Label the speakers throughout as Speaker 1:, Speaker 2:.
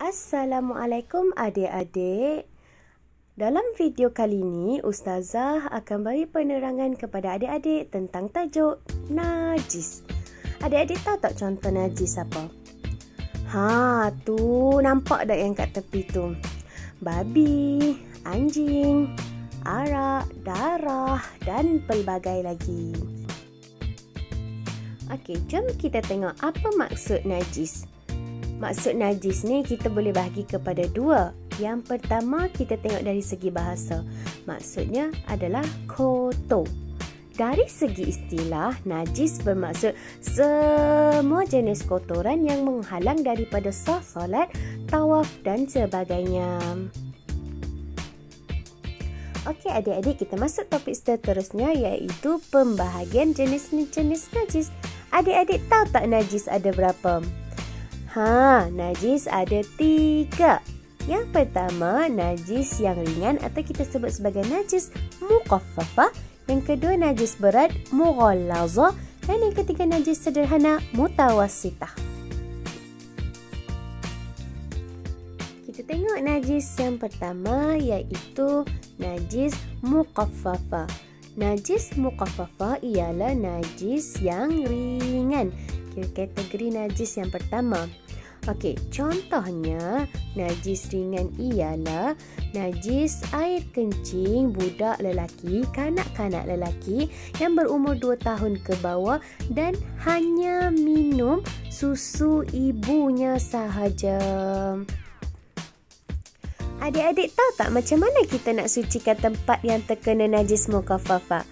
Speaker 1: Assalamualaikum adik-adik. Dalam video kali ini, Ustazah akan beri penerangan kepada adik-adik tentang tajuk najis. Adik-adik tahu tak contoh najis apa? Tu nampak tak yang kat tepi tu? Babi, anjing, arak, darah dan pelbagai lagi. Okey, jom kita tengok apa maksud najis. Maksud najis ni kita boleh bahagi kepada dua. Yang pertama kita tengok dari segi bahasa. Maksudnya adalah kotor. Dari segi istilah, najis bermaksud semua jenis kotoran yang menghalang daripada sah solat, tawaf dan sebagainya. Okey adik-adik, kita masuk topik seterusnya iaitu pembahagian jenis-jenis najis. Adik-adik tahu tak najis ada berapa? Najis ada 3. Yang pertama, najis yang ringan atau kita sebut sebagai najis muqaffafah. Yang kedua, najis berat mughallazah. Dan yang ketiga, najis sederhana mutawassitah. Kita tengok najis yang pertama iaitu najis muqaffafah. Najis muqaffafah ialah najis yang ringan. Kategori najis yang pertama. Okey, contohnya najis ringan ialah najis air kencing budak lelaki, kanak-kanak lelaki yang berumur 2 tahun ke bawah dan hanya minum susu ibunya sahaja. Adik-adik tahu tak macam mana kita nak sucikan tempat yang terkena najis muqaffafah?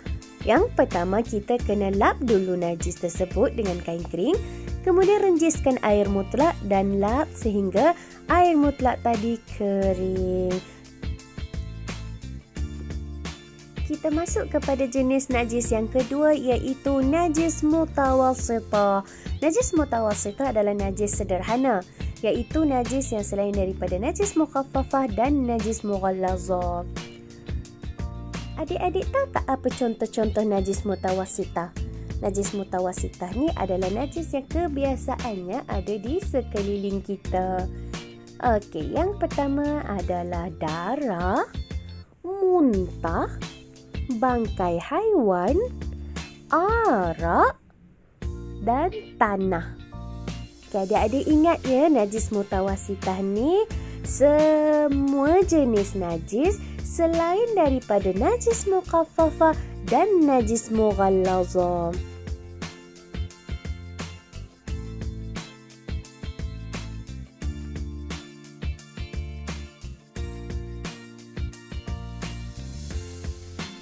Speaker 1: Yang pertama, kita kena lap dulu najis tersebut dengan kain kering. Kemudian renjiskan air mutlak dan lap sehingga air mutlak tadi kering. Kita masuk kepada jenis najis yang kedua iaitu najis mutawassitah. Najis mutawassitah adalah najis sederhana, iaitu najis yang selain daripada najis muqaffafah dan najis mughallazah. Adik-adik tahu tak apa contoh-contoh najis mutawassitah? Najis mutawassitah ni adalah najis yang kebiasaannya ada di sekeliling kita. Okey, yang pertama adalah darah, muntah, bangkai haiwan, arak dan tanah. Okay, adik-adik ingat ya, najis mutawassitah ni semua jenis najis selain daripada najis muqaffafah dan najis mughallazah.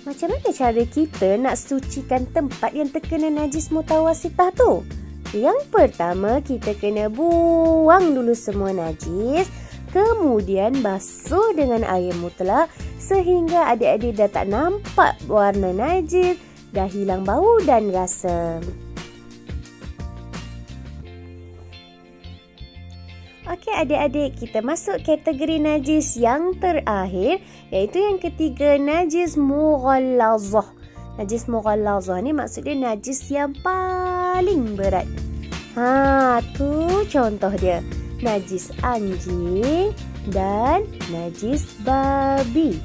Speaker 1: Macam mana cara kita nak sucikan tempat yang terkena najis mutawassitah tu? Yang pertama, kita kena buang dulu semua najis. Kemudian basuh dengan air mutlak sehingga adik-adik dah tak nampak warna najis, dah hilang bau dan rasa. Okey adik-adik, kita masuk kategori najis yang terakhir iaitu yang ketiga, najis mughallazah. Najis mughallazah ni maksudnya najis yang paling berat. Tu contoh dia. Najis anjing dan najis babi.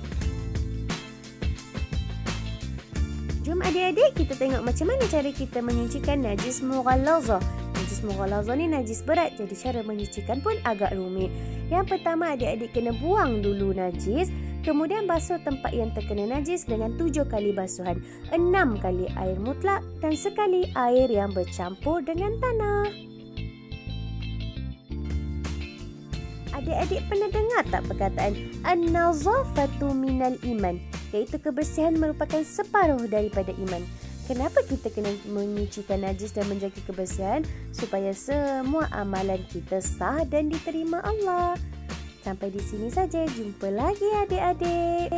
Speaker 1: Jom adik-adik kita tengok macam mana cara kita menyucikan najis mughallazah. Najis mughallazah ni najis berat, jadi cara menyucikan pun agak rumit. Yang pertama, adik-adik kena buang dulu najis. Kemudian basuh tempat yang terkena najis dengan 7 kali basuhan, 6 kali air mutlak dan sekali air yang bercampur dengan tanah. Adik-adik pernah dengar tak perkataan an-nazafatu minal iman, iaitu kebersihan merupakan separuh daripada iman. Kenapa kita kena menyucikan najis dan menjaga kebersihan? Supaya semua amalan kita sah dan diterima Allah. Sampai di sini saja. Jumpa lagi adik-adik.